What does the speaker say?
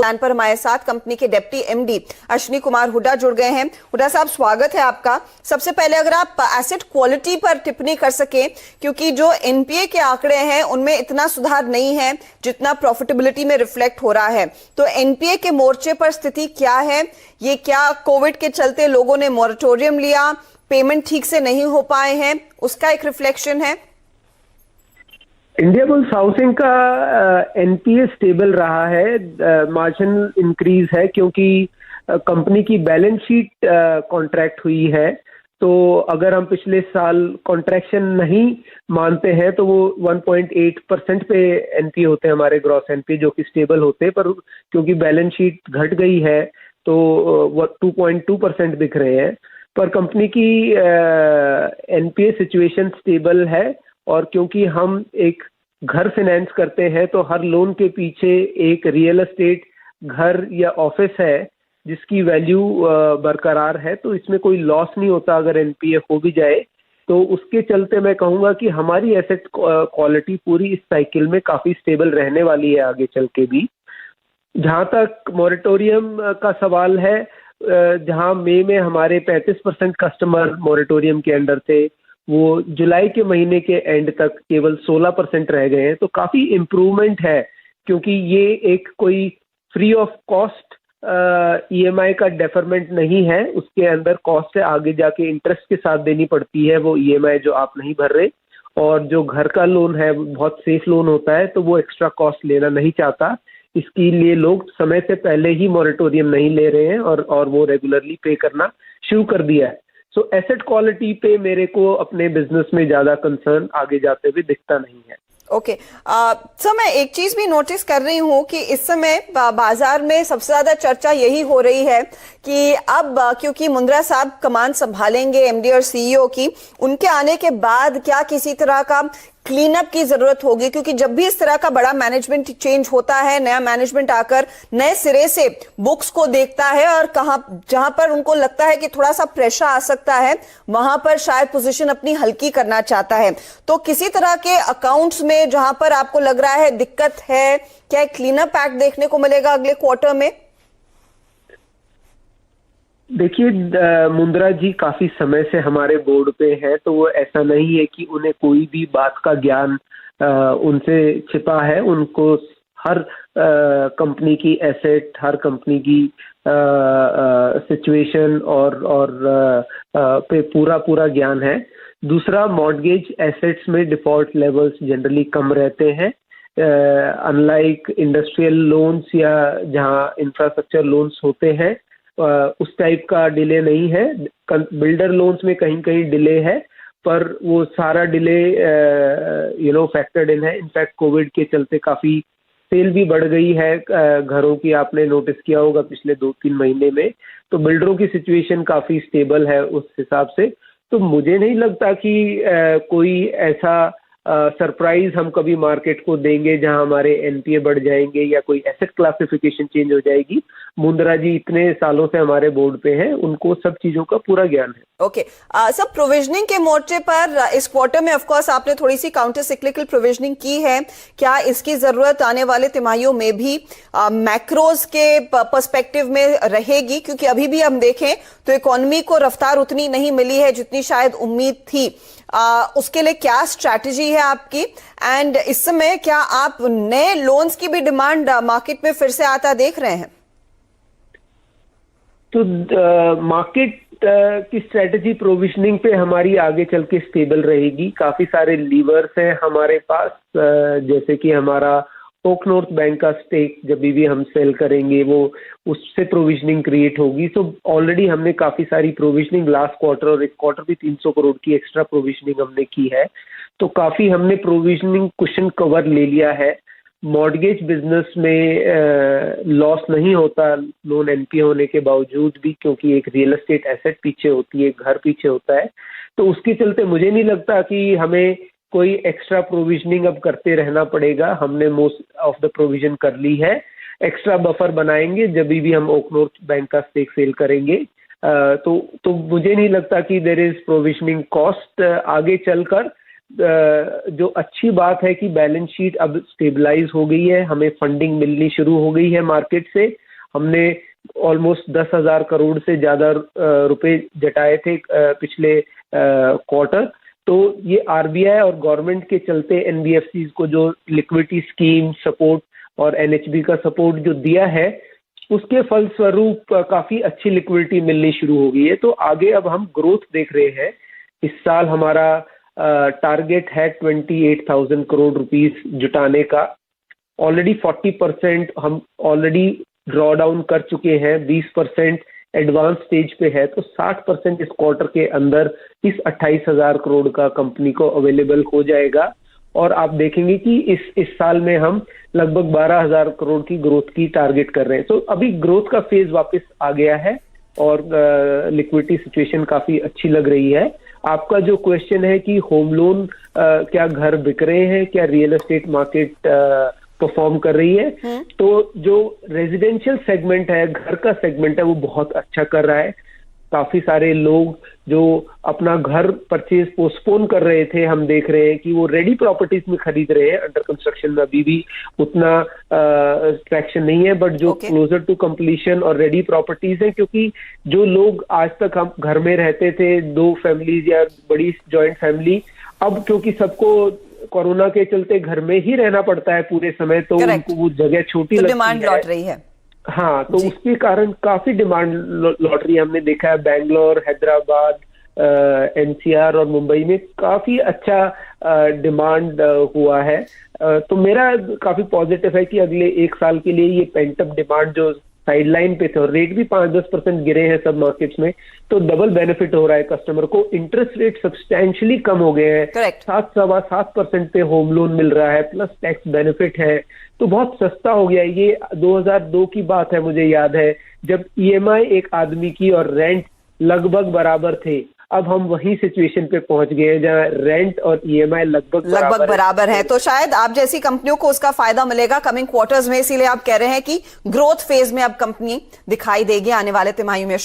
Line पर हमारे साथ कंपनी के डिप्टी एमडी अश्विनी कुमार हुड्डा जुड़ गए हैं। हुड्डा साहब, स्वागत है आपका। सबसे पहले अगर आप एसेट क्वालिटी पर टिप्पणी कर सके, क्योंकि जो एनपीए के आंकड़े हैं उनमें इतना सुधार नहीं है जितना प्रॉफिटेबिलिटी में रिफ्लेक्ट हो रहा है। तो एनपीए के मोर्चे पर स्थिति क्या है? ये क्या कोविड के चलते लोगों ने मॉरेटोरियम लिया, पेमेंट ठीक से नहीं हो पाए हैं, उसका एक रिफ्लेक्शन है? इंडियाबुल्स हाउसिंग का एनपीए स्टेबल रहा है, मार्जिनल इंक्रीज है क्योंकि कंपनी की बैलेंस शीट कॉन्ट्रैक्ट हुई है। तो अगर हम पिछले साल कॉन्ट्रैक्शन नहीं मानते हैं तो वो 1.8% पे एनपीए होते हैं हमारे, ग्रॉस एनपीए, जो कि स्टेबल होते हैं। पर क्योंकि बैलेंस शीट घट गई है तो वो 2.2% दिख रहे हैं। पर कंपनी की एनपीए सिचुएशन स्टेबल है, और क्योंकि हम एक घर फाइनेंस करते हैं तो हर लोन के पीछे एक रियल एस्टेट, घर या ऑफिस है जिसकी वैल्यू बरकरार है, तो इसमें कोई लॉस नहीं होता अगर एनपीए हो भी जाए। तो उसके चलते मैं कहूँगा कि हमारी एसेट क्वालिटी पूरी इस साइकिल में काफ़ी स्टेबल रहने वाली है आगे चल के भी। जहाँ तक मॉरेटोरियम का सवाल है, जहाँ मई में हमारे 35% कस्टमर मॉरेटोरियम के अंडर थे, वो जुलाई के महीने के एंड तक केवल 16% रह गए हैं। तो काफ़ी इम्प्रूवमेंट है, क्योंकि ये एक कोई फ्री ऑफ कॉस्ट ईएमआई का डेफरमेंट नहीं है, उसके अंदर कॉस्ट है, आगे जाके इंटरेस्ट के साथ देनी पड़ती है वो ईएमआई जो आप नहीं भर रहे। और जो घर का लोन है बहुत सेफ लोन होता है, तो वो एक्स्ट्रा कॉस्ट लेना नहीं चाहता, इसके लिए लोग समय से पहले ही मॉरेटोरियम नहीं ले रहे हैं और वो रेगुलरली पे करना शुरू कर दिया है। सो एसेट क्वालिटी पे मेरे को अपने बिजनेस में ज्यादा कंसर्न आगे जाते हुए दिखता नहीं है। ओके सर, मैं एक चीज भी नोटिस कर रही हूँ कि इस समय बाजार में सबसे ज्यादा चर्चा यही हो रही है कि अब क्योंकि मुंद्रा साहब कमान संभालेंगे एमडी और सीईओ की, उनके आने के बाद क्या किसी तरह का क्लीन अप की जरूरत होगी? क्योंकि जब भी इस तरह का बड़ा मैनेजमेंट चेंज होता है, नया मैनेजमेंट आकर नए सिरे से बुक्स को देखता है और जहां पर उनको लगता है कि थोड़ा सा प्रेशर आ सकता है, वहां पर शायद पोजीशन अपनी हल्की करना चाहता है। तो किसी तरह के अकाउंट्स में जहां पर आपको लग रहा है दिक्कत है, क्या क्लीन अप एक्ट देखने को मिलेगा अगले क्वार्टर में? देखिए, मुंद्रा जी काफी समय से हमारे बोर्ड पे हैं, तो वो ऐसा नहीं है कि उन्हें कोई भी बात का ज्ञान उनसे छिपा है। उनको हर कंपनी की एसेट, हर कंपनी की सिचुएशन और पे पूरा ज्ञान है। दूसरा, मॉर्टगेज एसेट्स में डिफॉल्ट लेवल्स जनरली कम रहते हैं, अनलाइक इंडस्ट्रियल लोन्स या जहां इंफ्रास्ट्रक्चर लोन्स होते हैं उस टाइप का डिले नहीं है। बिल्डर लोन्स में कहीं कहीं डिले है, पर वो सारा डिले फैक्टर्ड इन है। इनफैक्ट कोविड के चलते काफ़ी सेल भी बढ़ गई है घरों की, आपने नोटिस किया होगा पिछले 2-3 महीने में। तो बिल्डरों की सिचुएशन काफ़ी स्टेबल है उस हिसाब से। तो मुझे नहीं लगता कि कोई ऐसा सरप्राइज हम कभी मार्केट को देंगे जहां हमारे एनपीए बढ़ जाएंगे या कोई एसेट क्लासिफिकेशन चेंज हो जाएगी। मुंद्रा जी इतने सालों से हमारे बोर्ड पे हैं, उनको सब चीजों का पूरा ज्ञान है। ओके सब प्रोविजनिंग के मोर्चे पर इस क्वार्टर में ऑफ कोर्स आपने थोड़ी सी काउंटर सिक्लिकल प्रोविजनिंग की है, क्या इसकी जरूरत आने वाले तिमाहियों में भी मैक्रोज के पर्सपेक्टिव में रहेगी? क्योंकि अभी भी हम देखें तो इकोनॉमी को रफ्तार उतनी नहीं मिली है जितनी शायद उम्मीद थी। उसके लिए क्या स्ट्रैटेजी है आपकी? एंड इस समय क्या आप नए लोन्स की भी डिमांड मार्केट में फिर से आता देख रहे हैं? तो मार्केट की स्ट्रेटजी प्रोविजनिंग पे हमारी आगे चल के स्टेबल रहेगी। काफी सारे लीवर्स हैं हमारे पास, जैसे कि हमारा ओक नॉर्थ बैंक का स्टेक जब भी हम सेल करेंगे वो उससे प्रोविजनिंग क्रिएट होगी। तो ऑलरेडी हमने काफी सारी प्रोविजनिंग लास्ट क्वार्टर और इस क्वार्टर भी 300 करोड़ की एक्स्ट्रा प्रोविजनिंग हमने की है। तो काफी हमने प्रोविजनिंग कुशन कवर ले लिया है। मॉर्टगेज बिजनेस में लॉस नहीं होता लोन एनपीए होने के बावजूद भी, क्योंकि एक रियल एस्टेट एसेट पीछे होती है, घर पीछे होता है। तो उसके चलते मुझे नहीं लगता कि हमें कोई एक्स्ट्रा प्रोविजनिंग अब करते रहना पड़ेगा। हमने मोस्ट ऑफ द प्रोविजन कर ली है। एक्स्ट्रा बफर बनाएंगे जब भी हम ओक नॉर्थ बैंक का स्टेक सेल करेंगे। तो मुझे नहीं लगता कि देयर इज प्रोविजनिंग कॉस्ट आगे चलकर। जो अच्छी बात है कि बैलेंस शीट अब स्टेबलाइज हो गई है, हमें फंडिंग मिलनी शुरू हो गई है मार्केट से। हमने ऑलमोस्ट 10,000 करोड़ से ज्यादा रुपए जुटाए थे पिछले क्वार्टर। तो ये आरबीआई और गवर्नमेंट के चलते एनबीएफसीज को जो लिक्विडिटी स्कीम सपोर्ट और एनएचबी का सपोर्ट जो दिया है, उसके फलस्वरूप काफी अच्छी लिक्विडिटी मिलनी शुरू हो गई है। तो आगे अब हम ग्रोथ देख रहे हैं। इस साल हमारा टारगेट है 28,000 करोड़ रुपीस जुटाने का। ऑलरेडी 40% हम ऑलरेडी ड्रॉ डाउन कर चुके हैं, 20% एडवांस स्टेज पे है। तो 60% इस क्वार्टर के अंदर इस 28,000 करोड़ का कंपनी को अवेलेबल हो जाएगा। और आप देखेंगे कि इस साल में हम लगभग 12,000 करोड़ की ग्रोथ की टारगेट कर रहे हैं। तो अभी ग्रोथ का फेज वापस आ गया है और लिक्विडिटी सिचुएशन काफी अच्छी लग रही है। आपका जो क्वेश्चन है कि होम लोन क्या घर बिक रहे हैं, क्या रियल एस्टेट मार्केट परफॉर्म कर रही है, तो जो रेजिडेंशियल सेगमेंट है, घर का सेगमेंट है, वो बहुत अच्छा कर रहा है। काफी सारे लोग जो अपना घर परचेज पोस्टपोन कर रहे थे, हम देख रहे हैं कि वो रेडी प्रॉपर्टीज में खरीद रहे हैं। अंडर कंस्ट्रक्शन में अभी भी उतना ट्रैक्शन नहीं है, बट जो क्लोजर टू कंप्लीशन और रेडी प्रॉपर्टीज है, क्योंकि जो लोग आज तक हम घर में रहते थे, 2 फैमिलीज या बड़ी जॉइंट फैमिली, अब क्योंकि सबको कोरोना के चलते घर में ही रहना पड़ता है पूरे समय, तो उनको वो जगह छोटी लगती है, डिमांड लौट रही है। हाँ, तो उसके कारण काफी डिमांड लौट रही है। हमने देखा है बेंगलोर, हैदराबाद, एनसीआर और मुंबई में काफी अच्छा डिमांड हुआ है। तो मेरा काफी पॉजिटिव है कि अगले 1 साल के लिए ये पेंटअप डिमांड जो साइडलाइन पे थे, और रेट भी 5-10% गिरे हैं सब मार्केट्स में, तो डबल बेनिफिट हो रहा है कस्टमर को। इंटरेस्ट रेट सब्सटैंशियली कम हो गए हैं, 7.25% पे होम लोन मिल रहा है, प्लस टैक्स बेनिफिट है, तो बहुत सस्ता हो गया है। ये 2002 की बात है, मुझे याद है, जब ईएमआई एक आदमी की और रेंट लगभग बराबर थे। अब हम वही सिचुएशन पे पहुंच गए हैं जहां रेंट और ईएमआई लगभग बराबर है। तो शायद आप जैसी कंपनियों को उसका फायदा मिलेगा कमिंग क्वार्टर्स में, इसीलिए आप कह रहे हैं कि ग्रोथ फेज में अब कंपनी दिखाई देगी आने वाले तिमाही में।